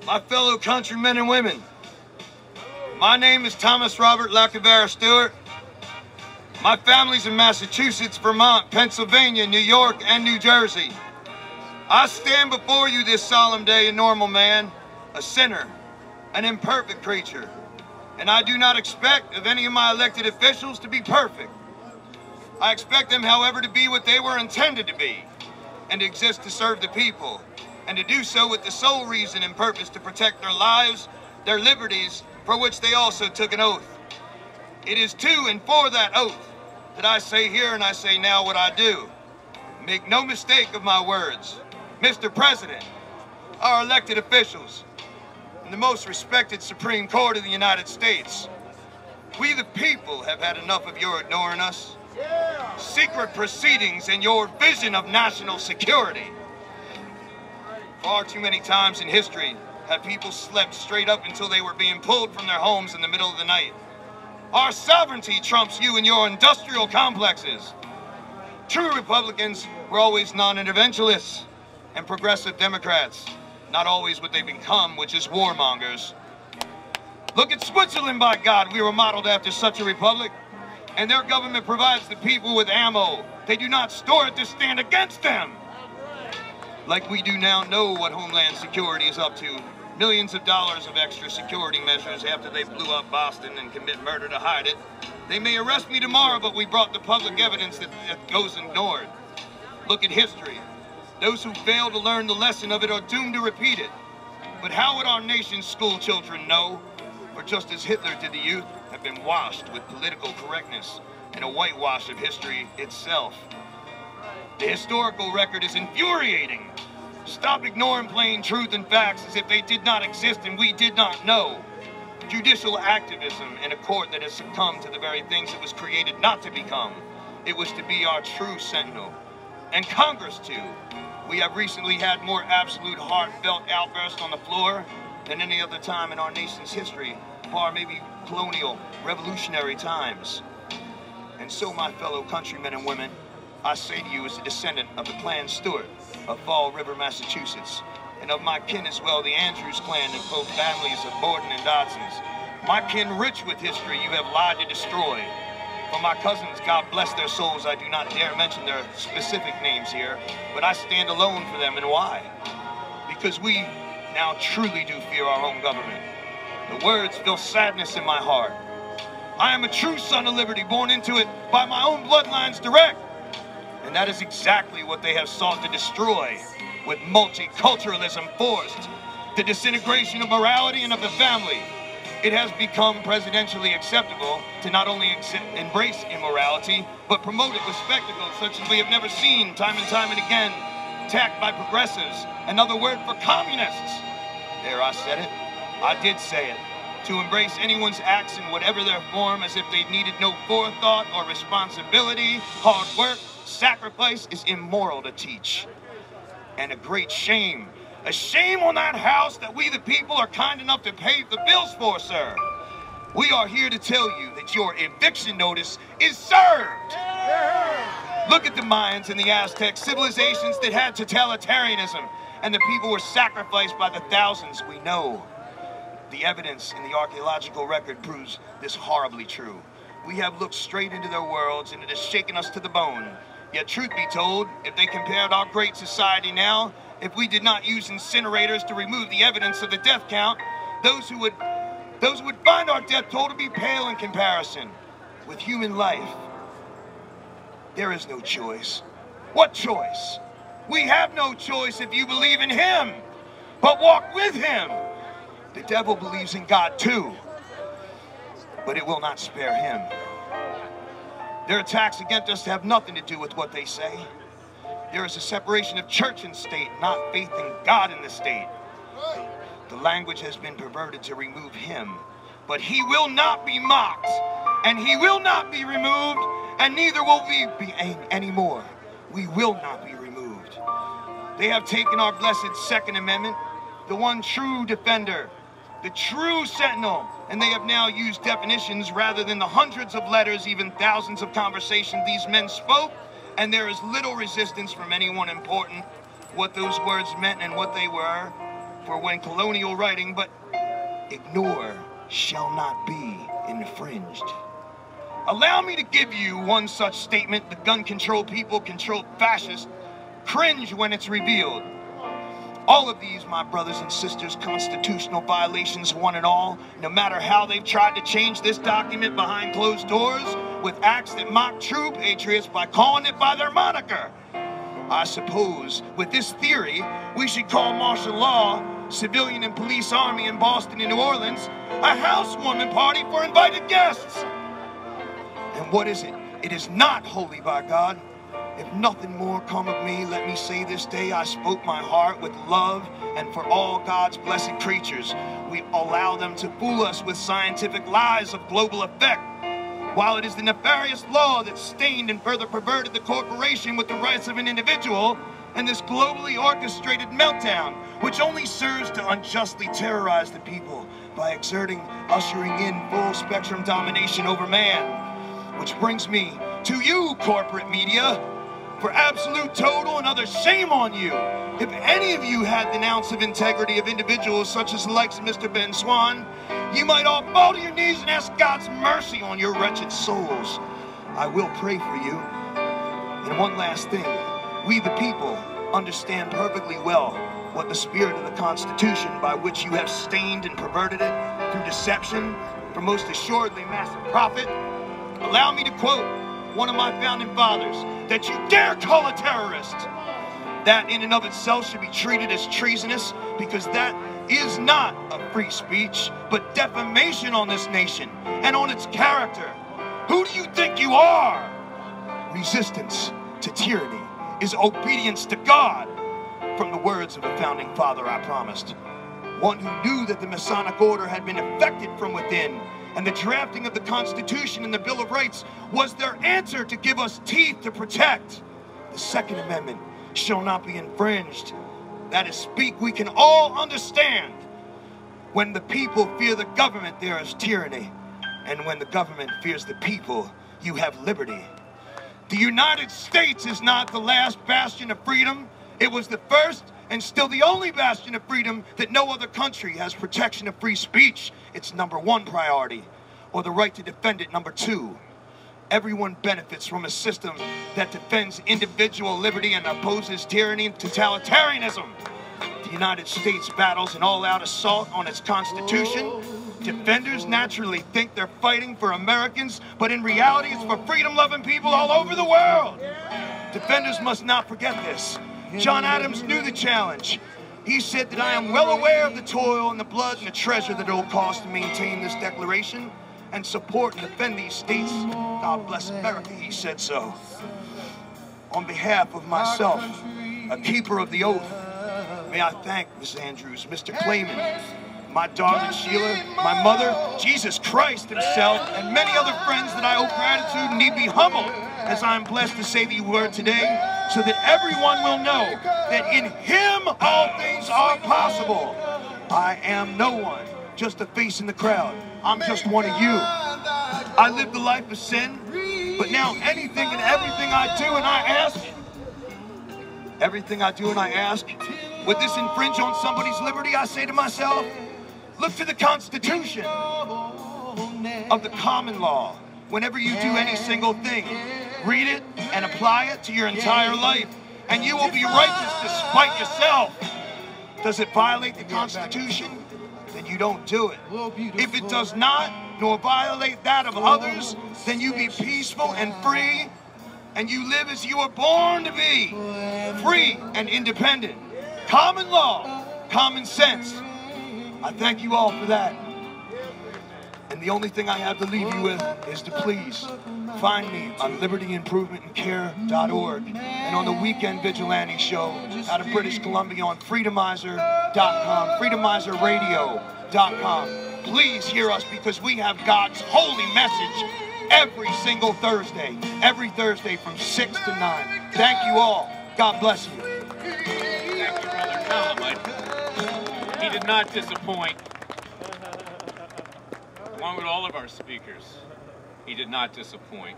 My fellow countrymen and women, my name is Thomas Robert Lacovara Stewart. My family's in Massachusetts, Vermont, Pennsylvania, New York, and New Jersey. I stand before you this solemn day a normal man, a sinner, an imperfect creature, and I do not expect of any of my elected officials to be perfect. I expect them, however, to be what they were intended to be, and exist to serve the people, and to do so with the sole reason and purpose to protect their lives, their liberties, for which they also took an oath. It is to and for that oath that I say here and I say now what I do. Make no mistake of my words. Mr. President, our elected officials, and the most respected Supreme Court of the United States, we the people have had enough of your ignoring us, secret proceedings, and your vision of national security. Far too many times in history have people slept straight up until they were being pulled from their homes in the middle of the night. Our sovereignty trumps you and your industrial complexes. True Republicans were always non-interventionists, and progressive Democrats, not always what they become, which is warmongers. Look at Switzerland, by God, we were modeled after such a republic, and their government provides the people with ammo. They do not store it to stand against them. Like we do now know what Homeland Security is up to. Millions of dollars of extra security measures after they blew up Boston and commit murder to hide it. They may arrest me tomorrow, but we brought the public evidence that goes ignored. Look at history. Those who fail to learn the lesson of it are doomed to repeat it. But how would our nation's school children know? Or just as Hitler did the youth, have been washed with political correctness and a whitewash of history itself. The historical record is infuriating. Stop ignoring plain truth and facts as if they did not exist and we did not know. Judicial activism in a court that has succumbed to the very things it was created not to become. It was to be our true sentinel. And Congress, too. We have recently had more absolute heartfelt outbursts on the floor than any other time in our nation's history, bar maybe colonial, revolutionary times. And so, my fellow countrymen and women, I say to you as a descendant of the Clan Stewart of Fall River, Massachusetts, and of my kin as well, the Andrews clan and both families of Borden and Dodsons. My kin rich with history you have lied to destroy. For my cousins, God bless their souls, I do not dare mention their specific names here, but I stand alone for them, and why? Because we now truly do fear our own government. The words fill sadness in my heart. I am a true son of liberty, born into it by my own bloodlines direct. And that is exactly what they have sought to destroy, with multiculturalism forced, the disintegration of morality and of the family. It has become presidentially acceptable to not only embrace immorality, but promote it with spectacles such as we have never seen time and again, tacked by progressives, another word for communists. There, I said it. I did say it. To embrace anyone's acts in whatever their form as if they needed no forethought or responsibility, hard work, sacrifice is immoral to teach. And a great shame. A shame on that house that we the people are kind enough to pay the bills for, sir. We are here to tell you that your eviction notice is served. Look at the Mayans and the Aztec civilizations that had totalitarianism, and the people were sacrificed by the thousands. We know. The evidence in the archaeological record proves this horribly true. We have looked straight into their worlds, and it has shaken us to the bone. Yet truth be told, if they compared our great society now, if we did not use incinerators to remove the evidence of the death count, those who would find our death toll to be pale in comparison with human life. There is no choice. What choice? We have no choice if you believe in him, but walk with him. The devil believes in God too, but it will not spare him. Their attacks against us have nothing to do with what they say. There is a separation of church and state, not faith in God in the state. The language has been perverted to remove him, but he will not be mocked, and he will not be removed, and neither will we be anymore. We will not be removed. They have taken our blessed Second Amendment, the one true defender, the true sentinel, and they have now used definitions rather than the hundreds of letters, even thousands of conversations these men spoke, and there is little resistance from anyone important what those words meant and what they were. for when colonial writing, but ignore shall not be infringed. Allow me to give you one such statement: the gun control people, controlled fascists, cringe when it's revealed. All of these, my brothers and sisters, constitutional violations, one and all, no matter how they've tried to change this document behind closed doors with acts that mock true patriots by calling it by their moniker. I suppose with this theory, we should call martial law, civilian and police army in Boston and New Orleans, a housewarming party for invited guests. And what is it? It is not holy, by God. If nothing more come of me, let me say this day I spoke my heart with love, and for all God's blessed creatures, we allow them to fool us with scientific lies of global effect, while it is the nefarious law that stained and further perverted the corporation with the rights of an individual, and this globally orchestrated meltdown, which only serves to unjustly terrorize the people by ushering in full spectrum domination over man. Which brings me to you, corporate media, for absolute, total, and utter shame on you. If any of you had the ounce of integrity of individuals such as the likes of Mr. Ben Swan, you might all fall to your knees and ask God's mercy on your wretched souls. I will pray for you. And one last thing, we the people understand perfectly well what the spirit of the Constitution by which you have stained and perverted it through deception for most assuredly massive profit. Allow me to quote one of my founding fathers, that you dare call a terrorist. That in and of itself should be treated as treasonous, because that is not a free speech, but defamation on this nation and on its character. Who do you think you are? Resistance to tyranny is obedience to God, from the words of a founding father I promised. One who knew that the Masonic order had been affected from within, and the drafting of the Constitution and the Bill of Rights was their answer to give us teeth to protect. The Second Amendment shall not be infringed. That is speak we can all understand. When the people fear the government, there is tyranny. And when the government fears the people, you have liberty. The United States is not the last bastion of freedom. It was the first and still the only bastion of freedom that no other country has. Protection of free speech, it's #1 priority, or the right to defend it #2. Everyone benefits from a system that defends individual liberty and opposes tyranny and totalitarianism. The United States battles an all-out assault on its Constitution. Defenders naturally think they're fighting for Americans, but in reality it's for freedom-loving people all over the world. Defenders must not forget this. John Adams knew the challenge. He said that I am well aware of the toil and the blood and the treasure that it will cost to maintain this declaration and support and defend these states. God bless America, he said so. On behalf of myself, a keeper of the oath, may I thank Miss Andrews, Mr. Clayman, my darling Sheila, my mother, Jesus Christ himself, and many other friends that I owe gratitude and need be humbled as I am blessed to say the word today, so that everyone will know that in him all things are possible. I am no one, just a face in the crowd. I'm just one of you. I lived a life of sin, but now anything and everything I do and I ask, would this infringe on somebody's liberty? I say to myself, look to the Constitution of the common law. Whenever you do any single thing, read it and apply it to your entire life, and you will be righteous despite yourself. Does it violate the Constitution? Then you don't do it. If it does not, nor violate that of others, then you be peaceful and free, and you live as you were born to be, free and independent. Common law, common sense. I thank you all for that. And the only thing I have to leave you with is to please find me on libertyimprovementandcare.org and on the Weekend Vigilante Show out of British Columbia on freedomizer.com, freedomizerradio.com. Please hear us, because we have God's holy message every single Thursday, from 6 to 9. Thank you all. God bless you. Thank you, Brother Tom. He did not disappoint. Along with all of our speakers, he did not disappoint.